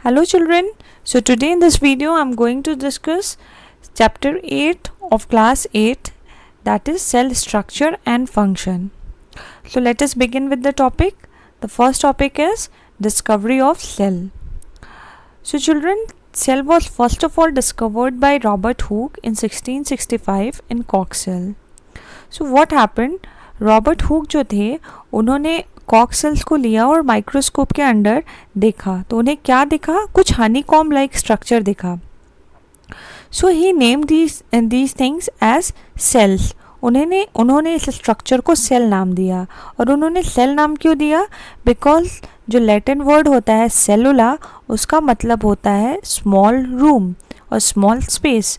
Hello children, so today in this video I am going to discuss chapter 8 of class 8, that is cell structure and function. So let us begin with the topic. The first topic is discovery of cell. So children, cell was first of all discovered by Robert Hooke in 1665 in Coxcell. So what happened? Robert Hooke जो थे उन्होंने Kock sales को लिया और microscope के under देखा तो उन्हें क्या दिखा, कुछ हनीकॉम लाइक स्ट्रक्चर दिखा. So he name these things as cells. उन्होंने इस स्ट्रक्चर को सेल नाम दिया. और उन्होंने सेल नाम क्यों दिया? बिकॉज जो लैटिन वर्ड होता है सेलुला, उसका मतलब होता है स्मॉल रूम और स्मॉल स्पेस.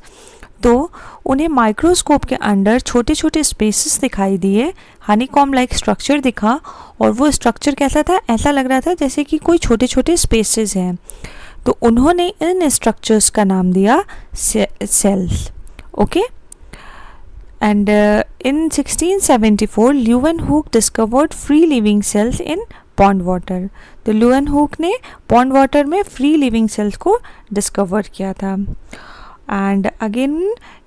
तो उन्हें माइक्रोस्कोप के अंदर छोटे छोटे स्पेसेस दिखाई दिए, हनीकॉम लाइक स्ट्रक्चर दिखा. और वो स्ट्रक्चर कैसा था? ऐसा लग रहा था जैसे कि कोई छोटे छोटे स्पेसेस हैं. तो उन्होंने इन स्ट्रक्चर्स का नाम दिया cells. Okay. And in 1674 Leeuwenhoek discovered free living cells in pond water. तो ल्यूवेनहूक ने पॉन्ड वाटर में फ्री लिविंग सेल्स को डिस्कवर किया था. And again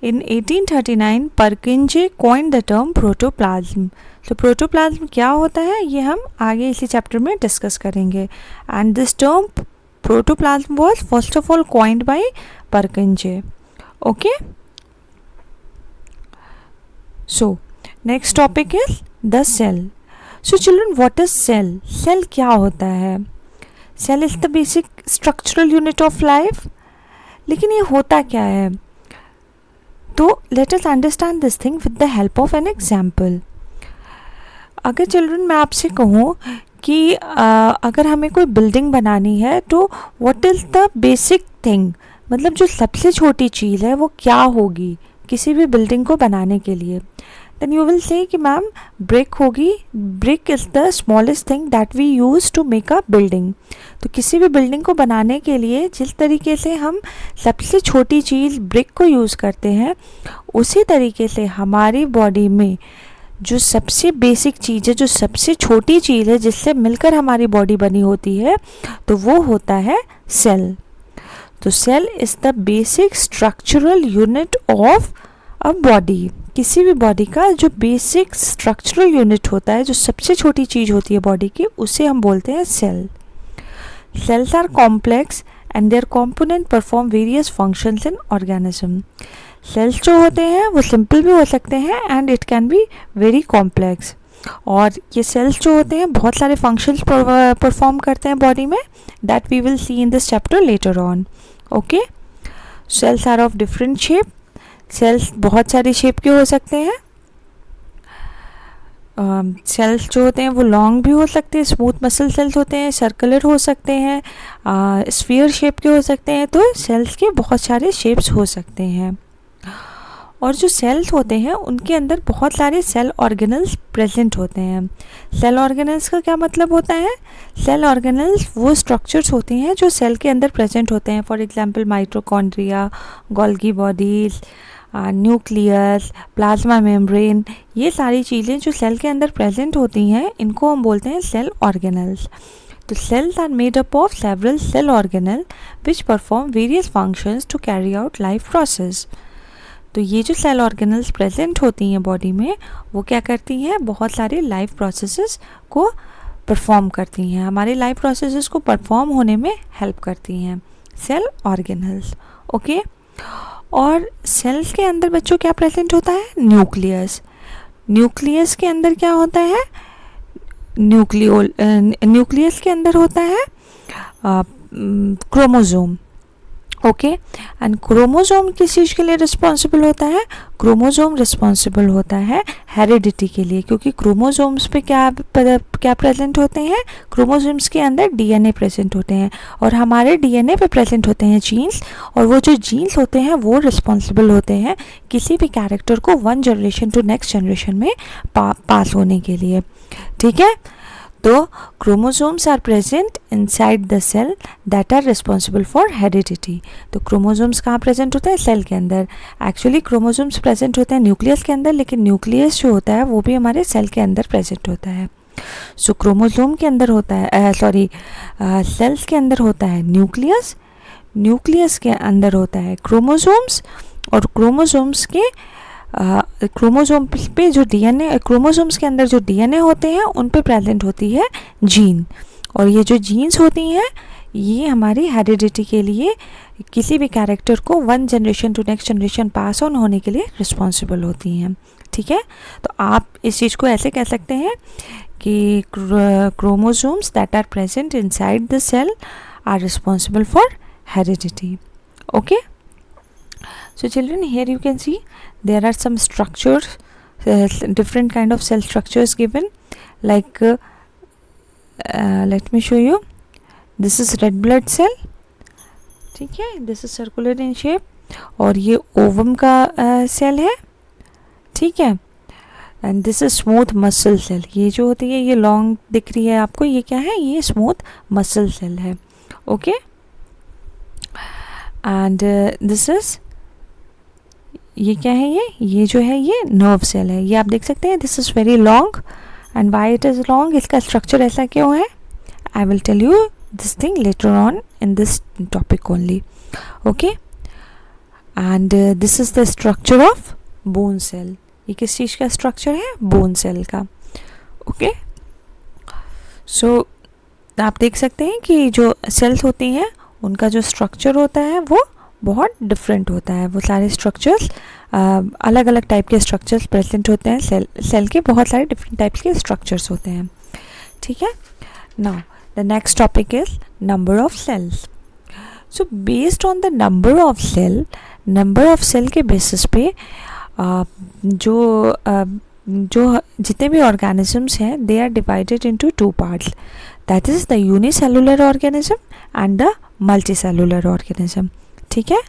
in 1839 Purkinje coined the term protoplasm. तो protoplasm क्या होता है ये हम आगे इसी चैप्टर में डिस्कस करेंगे. And this term protoplasm was first of all coined by Purkinje. Okay. So next topic is the cell. So children, what is cell? Cell क्या होता है? Cell is the basic structural unit of life. लेकिन ये होता क्या है? तो let us understand this thing with the help of an example. अगर चिल्ड्रन मैं आपसे कहूँ कि अगर हमें कोई बिल्डिंग बनानी है तो what is the basic thing, मतलब जो सबसे छोटी चीज़ है वो क्या होगी किसी भी बिल्डिंग को बनाने के लिए? Then you will say that ma'am brick होगी. Brick is the smallest thing that we use to make a building. तो किसी भी बिल्डिंग को बनाने के लिए जिस तरीके से हम सबसे छोटी चीज़ ब्रिक को यूज़ करते हैं, उसी तरीके से हमारी बॉडी में जो सबसे बेसिक चीज़ है, जो सबसे छोटी चीज़ है जिससे मिलकर हमारी बॉडी बनी होती है, तो वो होता है सेल. तो cell is the basic structural unit of a body. किसी भी बॉडी का जो बेसिक स्ट्रक्चरल यूनिट होता है, जो सबसे छोटी चीज़ होती है बॉडी की, उसे हम बोलते हैं cell. Cells are complex and their component perform various functions in organism. Cells जो होते हैं वो simple भी हो सकते हैं and it can be very complex. और ये cells जो होते हैं बहुत सारे functions perform करते हैं body में, that we will see in this chapter later on. Okay? Cells are of different shape. Cells बहुत सारी shape के हो सकते हैं. सेल्स जो होते हैं वो लॉन्ग भी हो सकते हैं, स्मूथ मसल सेल्स होते हैं, सर्कुलर हो सकते हैं, स्फीयर शेप के हो सकते हैं. तो सेल्स के बहुत सारे शेप्स हो सकते हैं. और जो सेल्स होते हैं उनके अंदर बहुत सारे सेल ऑर्गेनल्स प्रेजेंट होते हैं. सेल ऑर्गेनल्स का क्या मतलब होता है? सेल ऑर्गेनल्स वो स्ट्रक्चर्स होते हैं जो सेल के अंदर प्रेजेंट होते हैं. For example mitochondria, Golgi bodies, nucleus, plasma membrane, ये सारी चीज़ें जो सेल के अंदर प्रेजेंट होती हैं, इनको हम बोलते हैं सेल ऑर्गेनल्स. तो cells are made up of several cell organelle which perform various functions to carry out life process. तो ये जो सेल ऑर्गेनल्स प्रेजेंट होती हैं बॉडी में, वो क्या करती हैं? बहुत सारे लाइफ प्रोसेसेस को परफॉर्म करती हैं, हमारे लाइफ प्रोसेसेस को परफॉर्म होने में हेल्प करती हैं सेल ऑर्गेनल्स. ओके. और सेल्स के अंदर बच्चों क्या प्रेजेंट होता है? न्यूक्लियस. न्यूक्लियस के अंदर क्या होता है? न्यूक्लियस के अंदर होता है क्रोमोसोम. ओके. एंड क्रोमोसोम किस चीज़ के लिए रिस्पॉन्सिबल होता है? क्रोमोसोम रिस्पॉन्सिबल होता है हेरिडिटी के लिए, क्योंकि क्रोमोसोम्स पे क्या प्रेजेंट होते हैं? क्रोमोसोम्स के अंदर डीएनए प्रेजेंट होते हैं, और हमारे डीएनए पे प्रेजेंट होते हैं जीन्स. और वो जो जीन्स होते हैं वो रिस्पॉन्सिबल होते हैं किसी भी कैरेक्टर को one generation to next generation में पास होने के लिए. ठीक है. तो chromosomes are present inside the cell that are responsible for heredity. तो क्रोमोसोम्स कहाँ प्रेजेंट होते हैं? सेल के अंदर. एक्चुअली क्रोमोसोम्स प्रेजेंट होते हैं न्यूक्लियस के अंदर, लेकिन न्यूक्लियस जो होता है वो भी हमारे सेल के अंदर प्रेजेंट होता है. सो क्रोमोसोम के अंदर होता है सेल्स के अंदर होता है न्यूक्लियस, न्यूक्लियस के अंदर होता है क्रोमोसोम्स, और क्रोमोसोम्स के क्रोमोसोम पे जो डीएनए, क्रोमोसोम्स के अंदर जो डीएनए होते हैं उन पे प्रेजेंट होती है जीन, और ये जो जीन्स होती हैं ये हमारी हेरिडिटी के लिए, किसी भी कैरेक्टर को one generation to next generation pass on होने के लिए रिस्पॉन्सिबल होती हैं। ठीक है, तो आप इस चीज़ को ऐसे कह सकते हैं कि chromosomes that are present inside the cell are responsible for heredity. Okay, so children, here you can see there are some structures, different kind of cell structures given, like let me show you. This is red blood cell, ठीक है, this is circular in shape, और ये ovum का cell है, ठीक है, and this is smooth muscle cell. ये जो होती है ये लॉन्ग दिख रही है आपको, ये क्या है, ये स्मूथ मसल सेल है। ओके, एंड दिस इज, ये क्या है, ये जो है ये नर्व सेल है। ये आप देख सकते हैं, this is very long, and why it is long, इसका स्ट्रक्चर ऐसा क्यों है, I will tell you this thing later on in this topic only. Okay, and this is the structure of bone cell. ये किस चीज़ का structure है, bone cell का। ओके, सो आप देख सकते हैं कि जो सेल्स होती हैं उनका जो स्ट्रक्चर होता है वो बहुत डिफरेंट होता है। वो सारे स्ट्रक्चर्स अलग अलग टाइप के स्ट्रक्चर्स प्रेजेंट होते हैं। सेल के बहुत सारे डिफरेंट टाइप्स के स्ट्रक्चर्स होते हैं। ठीक है, now the next topic is number of cells. So based on the number of cell के बेसिस पे जो जितने भी ऑर्गेनिजम्स हैं they are divided into two parts, that is the unicellular organism and the multicellular organism. ठीक है,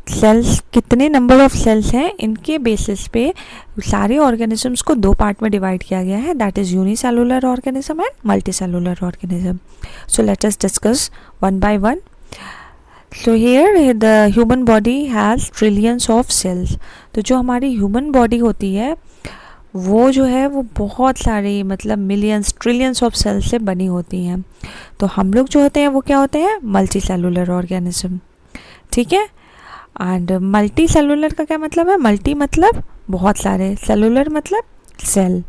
sales, कितने number of sales हैं इनके बेसिस पे सारे ऑर्गेनिजम्स को दो पार्ट में डिवाइड किया गया है, that is unicellular organism and multicellular organism. So let us discuss one by one. So here the human body has trillions of cells. तो जो हमारी ह्यूमन बॉडी होती है वो जो है वो बहुत सारे, मतलब मिलियंस ट्रिलियंस ऑफ सेल्स से बनी होती हैं। तो हम लोग जो होते हैं वो क्या होते हैं, मल्टी सेलुलर ऑर्गेनिज्म। ठीक है, एंड मल्टी सेलुलर का क्या मतलब है, मल्टी मतलब बहुत सारे, सेलुलर मतलब सेल।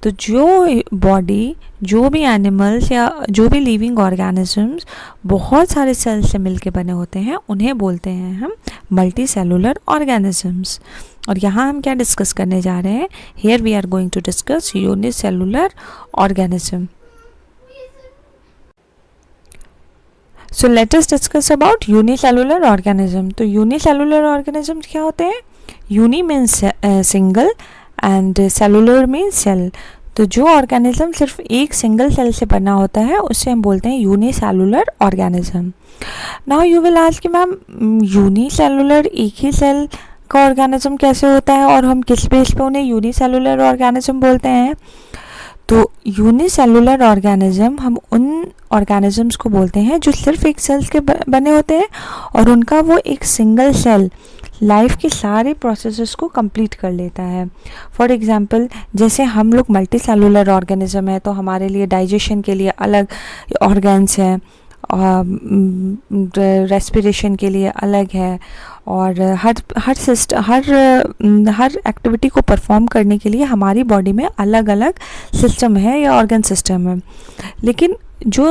तो जो बॉडी, जो भी एनिमल्स या जो भी लिविंग ऑर्गेनिजम्स बहुत सारे सेल से मिलके बने होते हैं उन्हें बोलते हैं हम मल्टी सेलुलर ऑर्गेनिजम्स। और यहाँ हम क्या डिस्कस करने जा रहे हैं, here we are going to discuss unicellular organism. So let us discuss about unicellular organism. तो यूनिसेलुलर ऑर्गेनिज्म क्या होते हैं, uni means single and cellular means cell. तो जो ऑर्गेनिज्म सिर्फ एक सिंगल सेल से बना होता है उससे हम बोलते हैं unicellular organism. Now you will ask कि मैम यूनिसेलुलर एक ही सेल का ऑर्गेनिज्म कैसे होता है और हम किस बेस पे उन्हें यूनिसेलुलर ऑर्गेनिज्म बोलते हैं। तो यूनिसेलुलर ऑर्गेनिज्म हम उन ऑर्गेनिजम्स को बोलते हैं जो सिर्फ एक सेल्स के बने होते हैं और उनका वो एक सिंगल सेल लाइफ के सारे प्रोसेसेस को कंप्लीट कर लेता है। फॉर एग्जांपल, जैसे हम लोग मल्टी सेलुलर ऑर्गेनिज्म है तो हमारे लिए डाइजेशन के लिए अलग ऑर्गन्स हैं, रेस्पिरेशन के लिए अलग है, और हर एक्टिविटी को परफॉर्म करने के लिए हमारी बॉडी में अलग अलग सिस्टम है या ऑर्गन सिस्टम है। लेकिन जो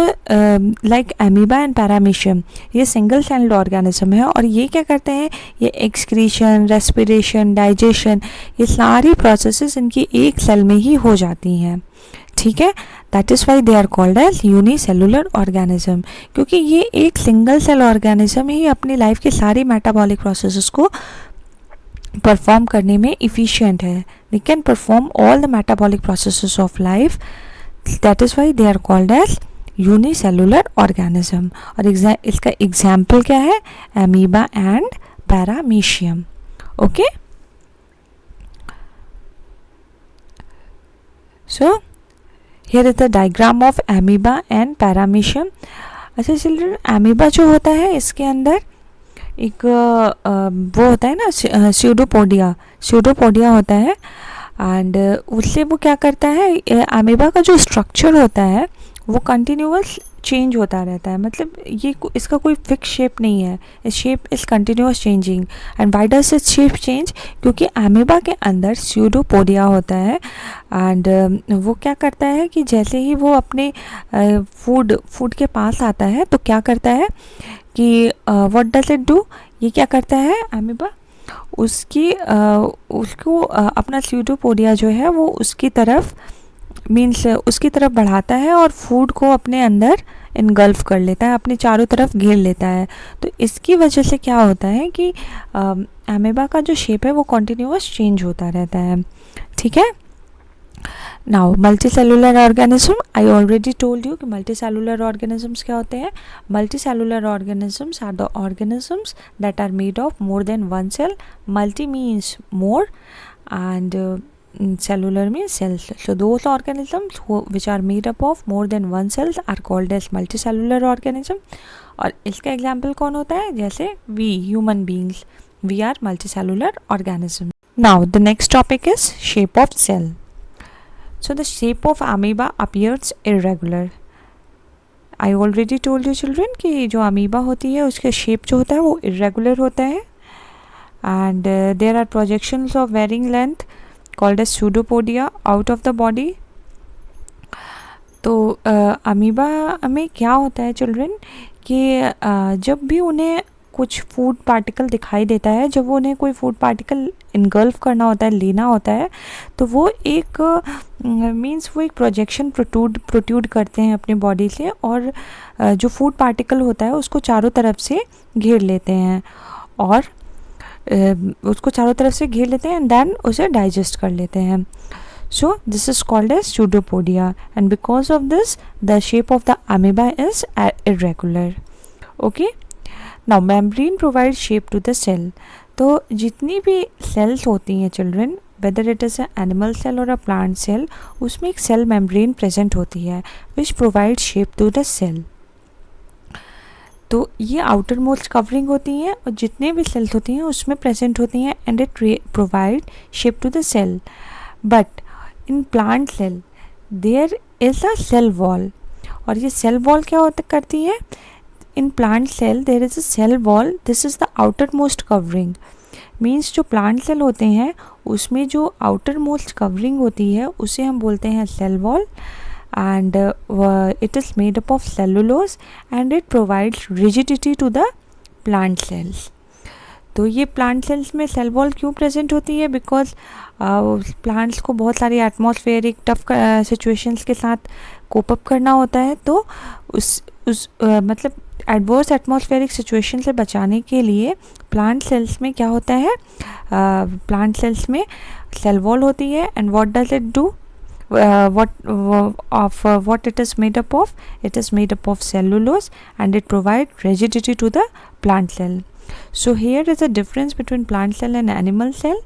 लाइक एमीबा एंड पैरामीशियम ये सिंगल सेल्ड ऑर्गेनिज्म है और ये क्या करते हैं, ये एक्सक्रीशन, रेस्पिरेशन, डाइजेशन, ये सारी प्रोसेसेस इनकी एक सेल में ही हो जाती हैं। ठीक है, that is why they are called as unicellular organism, क्योंकि ये एक सिंगल सेल ऑर्गेनिज्म ही अपनी लाइफ के सारी मेटाबॉलिक प्रोसेसेस को परफॉर्म करने में इफ़िशियंट है। They can perform all the metabolic processes of life, that is why they are called as unicellular organism. और इसका एग्जाम्पल क्या है, amoeba and paramecium. Okay, so here is the diagram of amoeba and paramecium। अच्छा children, amoeba जो होता है इसके अंदर एक वो होता है ना स्यूडोपोडिया होता है। एंड उससे वो क्या करता है, अमीबा का जो स्ट्रक्चर होता है वो कंटिन्यूअस चेंज होता रहता है, मतलब ये इसका कोई फिक्स शेप नहीं है, इस shape is continuous changing. And why does it shape change, क्योंकि अमीबा के अंदर स्यूडोपोडिया होता है। एंड वो क्या करता है कि जैसे ही वो अपने फूड के पास आता है तो क्या करता है कि व्हाट डज इट डू, ये क्या करता है अमीबा, उसको अपना स्यूडोपोडिया जो है वो उसकी तरफ उसकी तरफ बढ़ाता है और फूड को अपने अंदर इनगल्फ कर लेता है, अपने चारों तरफ घेर लेता है। तो इसकी वजह से क्या होता है कि अमीबा का जो शेप है वो कॉन्टिन्यूअस चेंज होता रहता है, ठीक है। Now multi cellular organism, I already told you कि मल्टी सेलुलर ऑर्गेनिजम्स क्या होते हैं। Multi cellular organisms are the organisms that are made of more than one cell. Multi means more and cellular means cells. So those organisms which are made up of more than one cells are called as multicellular organism. और इसका example कौन होता है, जैसे we human beings, we are multicellular organism. Now the next topic is shape of cell. So the shape of amoeba appears irregular. I already told you children कि जो amoeba होती है उसका शेप जो होता है वो irregular होता है and there are projections of varying length called as pseudopodia out of the body. तो अमीबा में क्या होता है चिल्ड्रन कि जब भी उन्हें कुछ फूड पार्टिकल दिखाई देता है, जब वो उन्हें कोई फूड पार्टिकल इनगल्फ करना होता है, लेना होता है, तो वो एक मीन्स वो एक प्रोजेक्शन प्रोट्यूड करते हैं अपनी बॉडी से और जो फूड पार्टिकल होता है उसको चारों तरफ से घेर लेते हैं और उसको चारों तरफ से घेर लेते हैं एंड देन उसे डाइजेस्ट कर लेते हैं. So this is called as pseudopodia and because of this the shape of the amoeba is irregular. Okay, now membrane provides shape to the cell. तो जितनी भी सेल्स होती हैं children, whether it is an animal cell or a plant cell, उसमें एक cell membrane present होती है which provides shape to the cell. तो ये आउटर मोस्ट कवरिंग होती हैं और जितने भी सेल्स होती हैं उसमें प्रेजेंट होती हैं and it provide shape to the cell. But in plant cell there is a cell wall. और ये सेल वॉल क्या होता करती है, in plant cell there is a cell wall, this is the outer most covering. Means जो plant cell होते हैं उसमें जो आउटर मोस्ट कवरिंग होती है उसे हम बोलते हैं cell wall. And it is made up of cellulose and it provides rigidity to the plant cells. तो ये प्लांट सेल्स में सेल वॉल क्यों प्रेजेंट होती है, बिकॉज प्लांट्स को बहुत सारी एटमॉस्फेरिक टफ सिचुएशंस के साथ कोप अप करना होता है. तो उस मतलब एडवर्स एटमॉस्फेरिक सिचुएशन से बचाने के लिए प्लांट सेल्स में क्या होता है, प्लांट सेल्स में सेल वॉल होती है. And what does it do, what it is made up of, it is made up of cellulose and it provides rigidity to the plant cell. So here is a difference between plant cell and animal cell.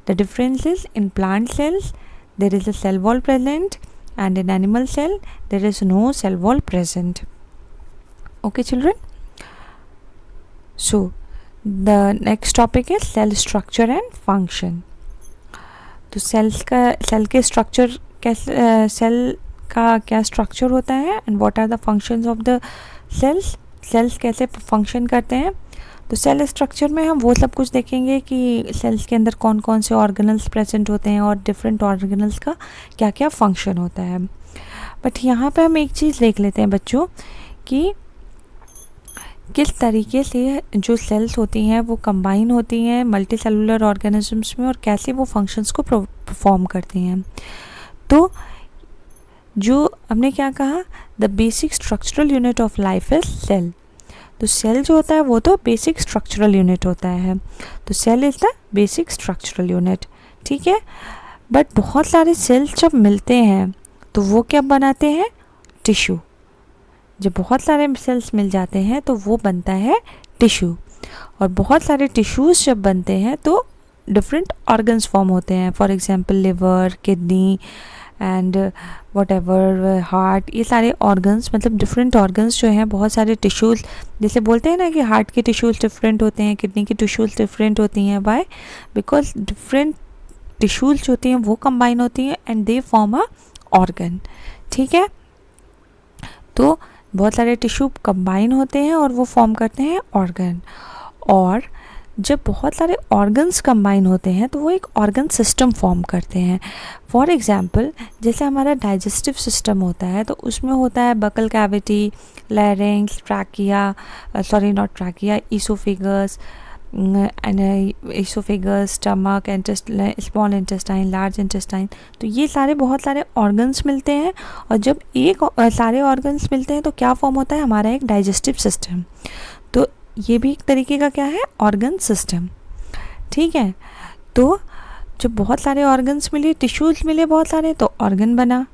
The difference is in plant cells there is a cell wall present and in animal cell there is no cell wall present. Okay children, so the next topic is cell structure and function. तो cell के structure कैसे, cell का क्या structure होता है and what are the functions of the cells, cells कैसे function करते हैं. तो सेल स्ट्रक्चर में हम वो सब कुछ देखेंगे कि सेल्स के अंदर कौन कौन से ऑर्गेनल्स प्रेजेंट होते हैं और डिफरेंट ऑर्गेनल्स का क्या क्या फंक्शन होता है. बट यहाँ पे हम एक चीज़ देख लेते हैं बच्चों कि किस तरीके से जो सेल्स होती हैं वो कंबाइन होती हैं मल्टी सेलुलर ऑर्गेनिजम्स में और कैसे वो फंक्शंस को परफॉर्म करती हैं. तो जो हमने क्या कहा, the basic structural unit of life is cell. तो सेल जो होता है वो तो बेसिक स्ट्रक्चरल यूनिट होता है. तो cell is the basic structural unit, ठीक है. बट बहुत सारे सेल्स जब मिलते हैं तो वो क्या बनाते हैं, टिश्यू. जब बहुत सारे सेल्स मिल जाते हैं तो वो बनता है टिश्यू. और बहुत सारे टिश्यूज़ जब बनते हैं तो डिफरेंट ऑर्गन्स फॉर्म होते हैं. For example liver, kidney and what ever heart, ये सारे ऑर्गन्स मतलब डिफरेंट ऑर्गन्स जो हैं, बहुत सारे टिश्यूज़, जैसे बोलते हैं ना कि हार्ट के टिश्यूज़ डिफरेंट होते हैं, किडनी की टिश्यूज़ डिफरेंट होती हैं. बाय बिकॉज डिफरेंट टिश्यूज होती हैं वो कंबाइन होती हैं and they form a organ. ठीक है, तो बहुत सारे टिश्यू कंबाइन होते हैं और वो फॉर्म करते हैं ऑर्गन। और जब बहुत सारे ऑर्गन्स कंबाइन होते हैं तो वो एक ऑर्गन सिस्टम फॉर्म करते हैं। फॉर एग्जांपल जैसे हमारा डाइजेस्टिव सिस्टम होता है तो उसमें होता है buccal cavity, larynx, trachea, sorry not trachea, oesophagus, oesophagus, stomach, small intestine, large intestine. तो ये सारे बहुत सारे ऑर्गन्स मिलते हैं और जब एक सारे ऑर्गन्स मिलते हैं तो क्या फॉर्म होता है हमारा एक डाइजेस्टिव सिस्टम। तो ये भी एक तरीके का क्या है, ऑर्गन सिस्टम। ठीक है, तो जब बहुत सारे ऑर्गन्स मिले, टिश्यूज मिले बहुत सारे, तो ऑर्गन बना,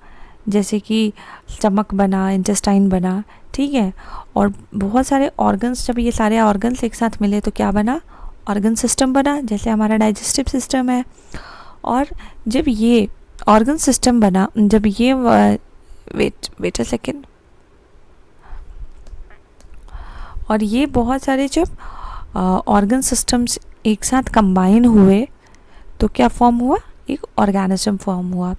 जैसे कि स्टमक बना, इंटेस्टाइन बना। ठीक है, और बहुत सारे ऑर्गन्स, जब ये सारे ऑर्गन्स एक साथ मिले तो क्या बना, ऑर्गन सिस्टम बना, जैसे हमारा डाइजेस्टिव सिस्टम है। और जब ये ऑर्गन सिस्टम बना, जब ये वेट अ सेकेंड, और ये बहुत सारे जब ऑर्गन सिस्टम्स एक साथ कंबाइन हुए तो क्या फॉर्म हुआ, एक ऑर्गेनिज्म फॉर्म हुआ।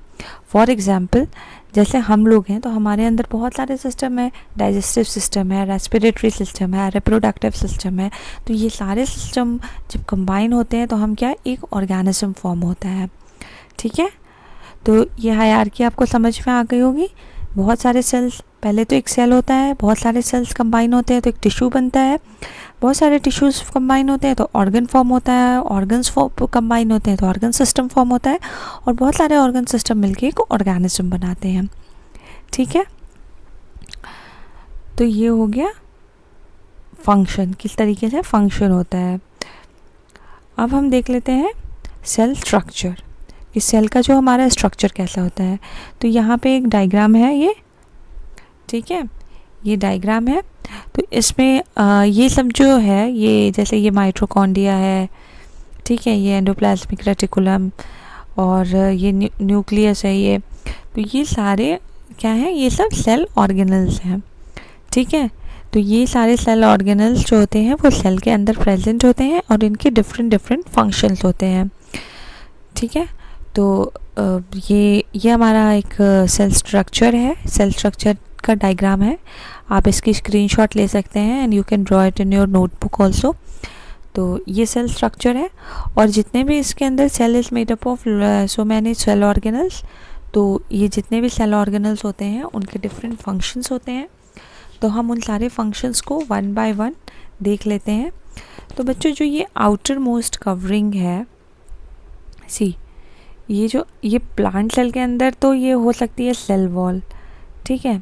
फॉर एग्जांपल जैसे हम लोग हैं तो हमारे अंदर बहुत सारे सिस्टम है, डाइजेस्टिव सिस्टम है, रेस्पिरेटरी सिस्टम है, रिप्रोडक्टिव सिस्टम है। तो ये सारे सिस्टम जब कंबाइन होते हैं तो हम क्या, एक ऑर्गेनिज्म फॉर्म होता है। ठीक है, तो ये हायरार्की आपको समझ में आ गई होगी। बहुत सारे सेल्स, पहले तो एक सेल होता है, बहुत सारे सेल्स कंबाइन होते हैं तो एक टिश्यू बनता है, बहुत सारे टिश्यूज कंबाइन होते हैं तो ऑर्गन फॉर्म होता है, ऑर्गन्स कंबाइन होते हैं तो ऑर्गन सिस्टम फॉर्म होता है, और बहुत सारे ऑर्गन सिस्टम मिलके एक ऑर्गेनिज्म बनाते हैं। ठीक है, तो ये हो गया फंक्शन, किस तरीके से फंक्शन होता है। अब हम देख लेते हैं सेल स्ट्रक्चर, कि सेल का जो हमारा स्ट्रक्चर कैसा होता है। तो यहाँ पे एक डायग्राम है ये, ठीक है, ये डायग्राम है। तो इसमें ये सब जो है, ये जैसे ये माइटोकॉन्ड्रिया है, ठीक है, ये एंडोप्लाज्मिक रेटिकुलम, और ये न्यूक्लियस है ये। तो ये सारे क्या हैं, ये सब सेल ऑर्गेनल्स हैं। ठीक है, तो ये सारे सेल ऑर्गेनल्स जो होते हैं वो सेल के अंदर प्रेजेंट होते हैं और इनके डिफरेंट फंक्शंस होते हैं। ठीक है, तो ये हमारा एक सेल स्ट्रक्चर है, सेल स्ट्रक्चर का डायग्राम है। आप इसकी स्क्रीनशॉट ले सकते हैं and you can draw it in your notebook also. तो ये सेल स्ट्रक्चर है, और जितने भी इसके अंदर cell is made up of so many cell organelles. तो ये जितने भी सेल ऑर्गेनल्स होते हैं उनके डिफरेंट फंक्शंस होते हैं। तो हम उन सारे फंक्शंस को वन बाय वन देख लेते हैं। तो बच्चों, जो ये आउटर मोस्ट कवरिंग है, सी ये प्लांट सेल के अंदर तो ये हो सकती है सेल वॉल। ठीक है,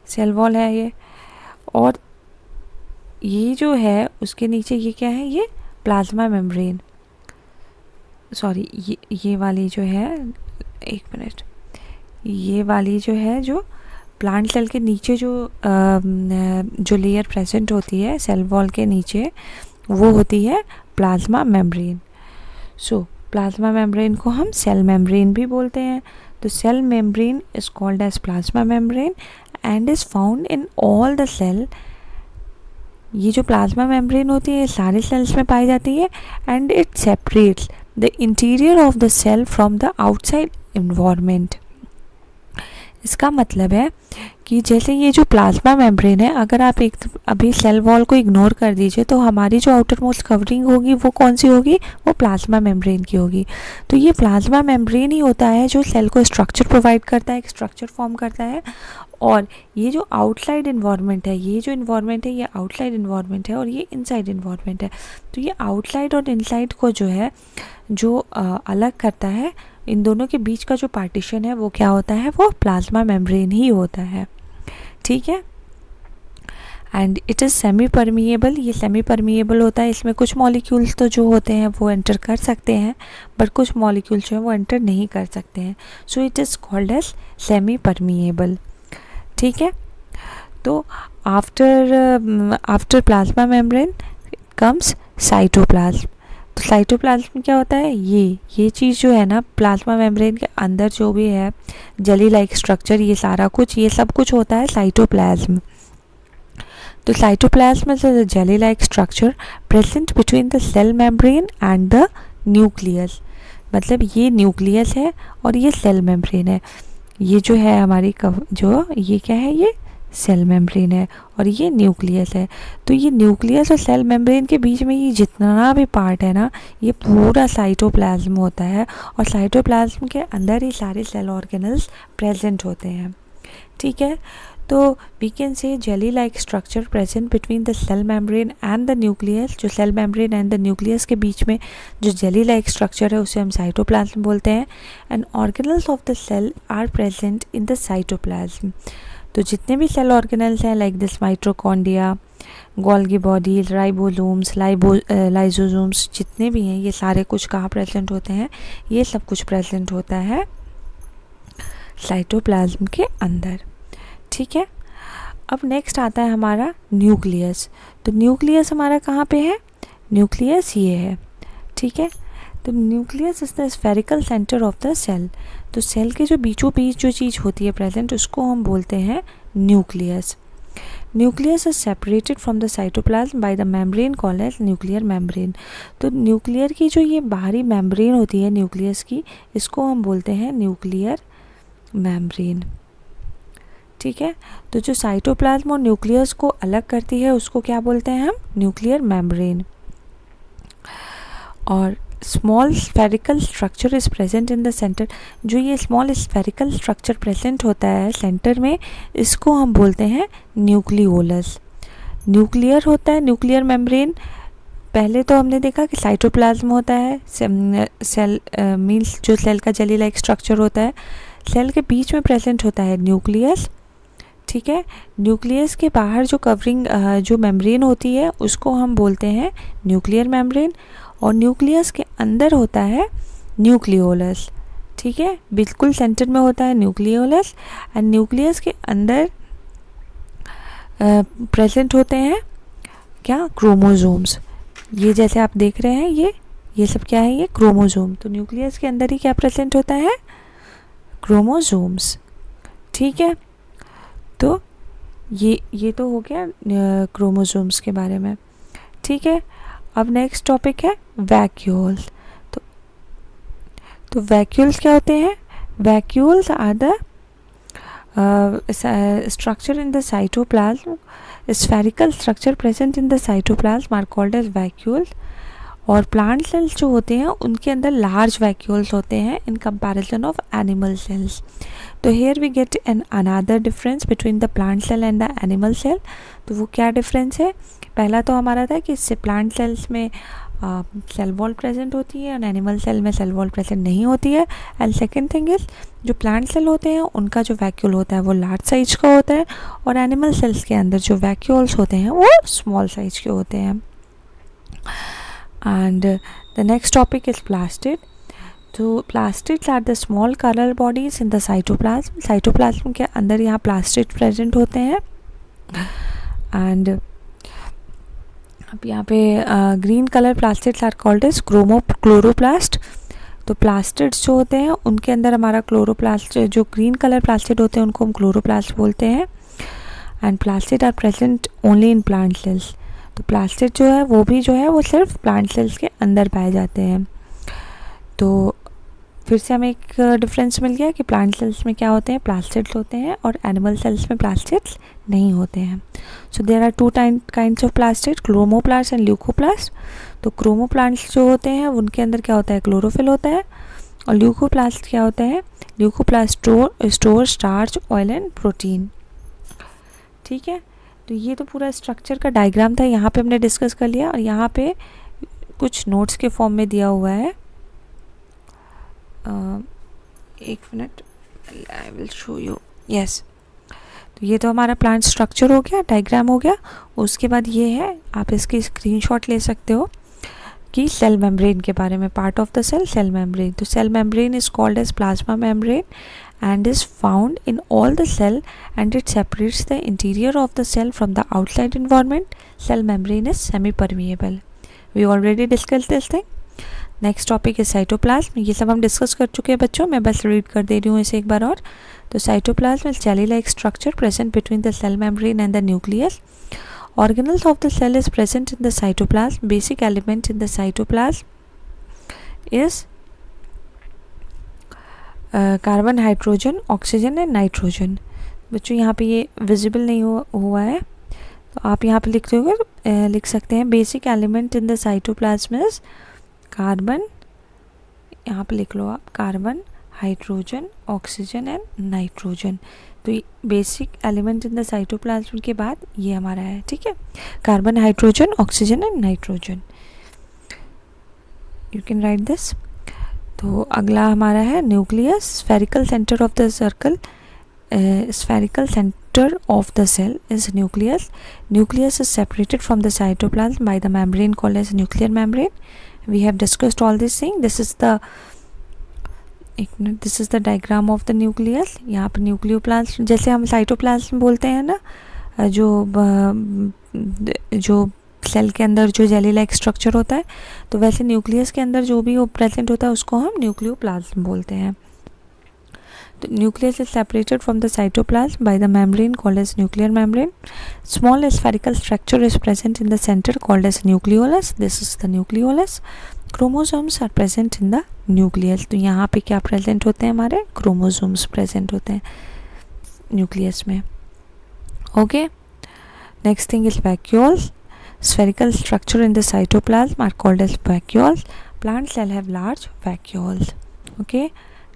सेल वॉल है ये, और ये जो है उसके नीचे ये क्या है, ये प्लाज्मा मेम्ब्रेन, सॉरी ये वाली जो है, एक मिनट, ये वाली जो है, जो प्लांट सेल के नीचे जो लेयर प्रेजेंट होती है सेल वॉल के नीचे, वो होती है plasma membrane. So plasma membrane को हम सेल मेम्ब्रेन भी बोलते हैं। तो cell membrane is called as plasma membrane and is found in all the cell. ये जो प्लाज्मा मेम्ब्रेन होती है सारे सेल्स में पाई जाती है, and it separates the interior of the cell from the outside environment. इसका मतलब है कि जैसे ये जो प्लाज्मा मेम्ब्रेन है, अगर आप अभी सेल वॉल को इग्नोर कर दीजिए तो हमारी जो आउटर मोस्ट कवरिंग होगी वो कौन सी होगी, वो प्लाज्मा मेम्ब्रेन की होगी। तो ये प्लाज्मा मेम्ब्रेन ही होता है जो सेल को स्ट्रक्चर प्रोवाइड करता है, एक स्ट्रक्चर फॉर्म करता है। और ये जो आउटसाइड इन्वायरमेंट है, ये जो इन्वायरमेंट है, ये आउटसाइड इन्वायरमेंट है और ये इनसाइड इन्वायरमेंट है। तो ये आउटसाइड और इनसाइड को जो है, जो अलग करता है, इन दोनों के बीच का जो पार्टीशन है वो क्या होता है, वो प्लाज्मा मेम्ब्रेन ही होता है। ठीक है, and it is semi permeable. ये सेमी परमिएबल होता है, इसमें कुछ मॉलिक्यूल्स तो जो होते हैं वो एंटर कर सकते हैं, बट कुछ मॉलिक्यूल्स जो हैं वो एंटर नहीं कर सकते हैं। So it is called as semi permeable. ठीक है, तो after plasma membrane comes cytoplasm. तो साइटोप्लाज्म में क्या होता है, ये चीज़ जो है ना, प्लाज्मा मेम्ब्रेन के अंदर जो भी है जेली लाइक स्ट्रक्चर, ये सारा कुछ, ये सब कुछ होता है साइटोप्लाज्म। तो cytoplasm is a jelly like structure present between the cell membrane and the nucleus. मतलब ये न्यूक्लियस है और ये सेल मेम्ब्रेन है। ये जो है हमारी ये क्या है, ये सेल मेम्ब्रेन है और ये न्यूक्लियस है। तो ये न्यूक्लियस और सेल मेम्ब्रेन के बीच में ये जितना भी पार्ट है ना, ये पूरा साइटोप्लाज्म होता है और साइटोप्लाज्म के अंदर ही सारे सेल ऑर्गेनल्स प्रेजेंट होते हैं। ठीक है, तो we can say jelly like structure present between the cell membrane and the nucleus. जो cell membrane and the nucleus के बीच में जो जेली लाइक स्ट्रक्चर है उसे हम साइटोप्लाज्म बोलते हैं। And organelles of the cell are present in the cytoplasm. तो जितने भी सेल ऑर्गेनल्स हैं like this mitochondria, Golgi bodies, ribosomes, lysosomes, जितने भी हैं ये सारे कुछ कहाँ प्रेजेंट होते हैं, ये सब कुछ प्रेजेंट होता है साइटोप्लाज्म के अंदर। ठीक है, अब नेक्स्ट आता है हमारा न्यूक्लियस। तो न्यूक्लियस हमारा कहाँ पे है, न्यूक्लियस ये है। ठीक है, तो nucleus is the spherical centre of the cell. तो सेल के जो बीचों बीच जो चीज़ होती है प्रेजेंट, उसको हम बोलते हैं nucleus. Nucleus is separated from the cytoplasm by the membrane called as nuclear membrane. तो न्यूक्लियर की जो ये बाहरी मेम्ब्रेन होती है न्यूक्लियस की, इसको हम बोलते हैं न्यूक्लियर मेम्ब्रेन। ठीक है, तो जो साइटोप्लाज्म और न्यूक्लियस को अलग करती है उसको क्या बोलते हैं हम, न्यूक्लियर मेम्ब्रेन। और small spherical structure is present in the centre. जो ये स्मॉल स्फेरिकल स्ट्रक्चर प्रेजेंट होता है सेंटर में, इसको हम बोलते हैं न्यूक्लियोलस। न्यूक्लियर होता है न्यूक्लियर मेम्ब्रेन। पहले तो हमने देखा कि साइटोप्लाज्म होता है, सेल मीन्स जो सेल का जेली लाइक स्ट्रक्चर होता है, सेल के बीच में प्रेजेंट होता है न्यूक्लियस। ठीक है, न्यूक्लियस के बाहर जो कवरिंग जो मेम्ब्रेन होती है उसको हम बोलते हैं न्यूक्लियर मेम्ब्रेन, और न्यूक्लियस के अंदर होता है न्यूक्लियोलस। ठीक है, बिल्कुल सेंटर में होता है न्यूक्लियोलस, एंड न्यूक्लियस के अंदर प्रेजेंट होते हैं क्या, क्रोमोसोम्स। ये जैसे आप देख रहे हैं ये सब क्या है, ये क्रोमोसोम। तो न्यूक्लियस के अंदर ही क्या प्रेजेंट होता है, क्रोमोसोम्स। ठीक है, तो ये तो हो गया क्रोमोसोम्स के बारे में। ठीक है, अब नेक्स्ट टॉपिक है वैक्यूल्स। तो वैक्यूल्स क्या होते हैं, vacuoles are the structure in the cytoplasm, spherical structure present in the cytoplasm are called as vacuoles। और प्लांट सेल्स जो होते हैं उनके अंदर लार्ज वैक्यूल्स होते हैं in comparison of animal cells. तो here we get an another difference between the plant cell and the animal cell. तो वो क्या डिफरेंस है, पहला तो हमारा था कि इससे प्लांट सेल्स में सेल वॉल प्रेजेंट होती है और एनिमल सेल में सेल वॉल प्रेजेंट नहीं होती है। एंड सेकेंड थिंग इज, जो प्लांट सेल होते हैं उनका जो वैक्यूल होता है वो लार्ज साइज का होता है, और एनिमल सेल्स के अंदर जो वैक्यूल्स होते हैं वो स्मॉल साइज के होते हैं। And the next topic is plastid। तो plastids are the small color bodies in the cytoplasm। Cytoplasm के अंदर यहाँ प्लास्टिड प्रेजेंट होते हैं। एंड अब यहाँ पे green colour plastids are called as chloroplast. तो प्लास्टिड्स जो होते हैं उनके अंदर हमारा क्लोरोप्लास्ट, जो ग्रीन कलर प्लास्टिड होते हैं उनको हम क्लोरोप्लास्ट बोलते हैं। And plastid are present only in plant cells. तो प्लास्टिड जो है वो सिर्फ प्लांट सेल्स के अंदर पाए जाते हैं। तो फिर से हमें एक डिफरेंस मिल गया कि प्लांट सेल्स में क्या होते हैं, प्लास्टिड्स होते हैं, और एनिमल सेल्स में प्लास्टिड्स नहीं होते हैं। So there are two kinds of plastid, chromoplast and leucoplast. तो क्रोमोप्लास्ट जो होते हैं उनके अंदर क्या होता है, क्लोरोफिल होता है, और ल्यूकोप्लास्ट क्या होता है, leucoplast store starch, oil and protein. ठीक है, तो ये तो पूरा स्ट्रक्चर का डायग्राम था, यहाँ पे हमने डिस्कस कर लिया, और यहाँ पे कुछ नोट्स के फॉर्म में दिया हुआ है। एक minute, I will show you. Yes, तो ये तो हमारा प्लांट स्ट्रक्चर हो गया, डायग्राम हो गया। उसके बाद ये है, आप इसकी स्क्रीनशॉट ले सकते हो कि सेल मेम्ब्रेन के बारे में, part of the cell membrane. तो cell membrane is called as plasma membrane and is found in all the cell, and it separates the interior of the cell from the outside environment. Cell membrane is semi-permeable. We already discussed this thing. Next topic is cytoplasm। ये सब हम discuss कर चुके हैं बच्चों, मैं बस read कर दे रही हूँ इसे एक बार और। तो cytoplasm is jelly-like structure present between the cell membrane and the nucleus. Organelles of the cell is present in the cytoplasm. Basic element in the cytoplasm is carbon, hydrogen, oxygen and nitrogen. बच्चों यहाँ पे ये visible नहीं हुआ है, तो आप यहाँ पे लिख सकते हैं basic element in the cytoplasm is carbon, यहाँ पे लिख लो आप carbon, hydrogen, oxygen and nitrogen. तो basic element in the cytoplasm के बाद ये हमारा है, ठीक है, carbon, hydrogen, oxygen and nitrogen. You can write this. तो अगला हमारा है nucleus, spherical centre of the circle, spherical center of the cell is nucleus. Nucleus is separated from the cytoplasm by the membrane called as nuclear membrane. We have discussed all these things. This is the diagram of the nucleus. यहाँ पे nucleoplasm, जैसे हम cytoplasm बोलते हैं ना, जो cell के अंदर जो जेली लाइक स्ट्रक्चर होता है, तो वैसे न्यूक्लियस के अंदर जो भी वो प्रेजेंट होता है उसको हम न्यूक्लियोप्लाज्म बोलते हैं। The nucleus is separated from the cytoplasm by the membrane called as nuclear membrane. Small spherical structure is present in the center called as nucleolus. This is the nucleolus. Chromosomes are present in the nucleus. तो यहाँ पे क्या present होते हैं, हमारे chromosomes present होते हैं nucleus में. Okay. Next thing is vacuoles. Spherical structure in the cytoplasm are called as vacuoles. Plant cell have large vacuoles. Okay.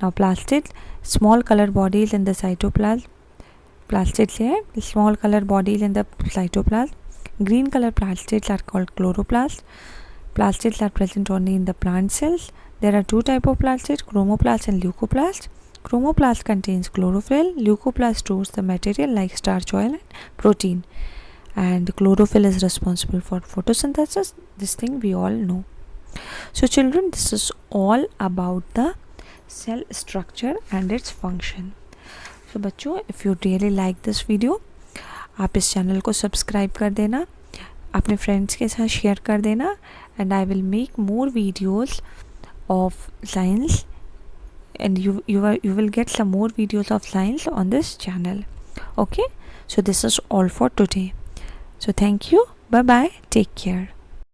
Now plastid, small color bodies in the cytoplasm. Plastid से है small color bodies in the cytoplasm. Green color plastids are called chloroplasts. Plastids are present only in the plant cells. There are two types of plastids, chromoplast and leucoplast. Chromoplast contains chlorophyll. Leucoplast stores the material like starch, oil and protein. And chlorophyll is responsible for photosynthesis. This thing we all know. So children, this is all about the cell structure and its function. So बच्चों, if you really like this video, आप इस channel को subscribe कर देना, अपने friends के साथ share कर देना, and I will make more videos of science, and you will get some more videos of science on this channel. Okay, so this is all for today. So thank you, bye bye, take care.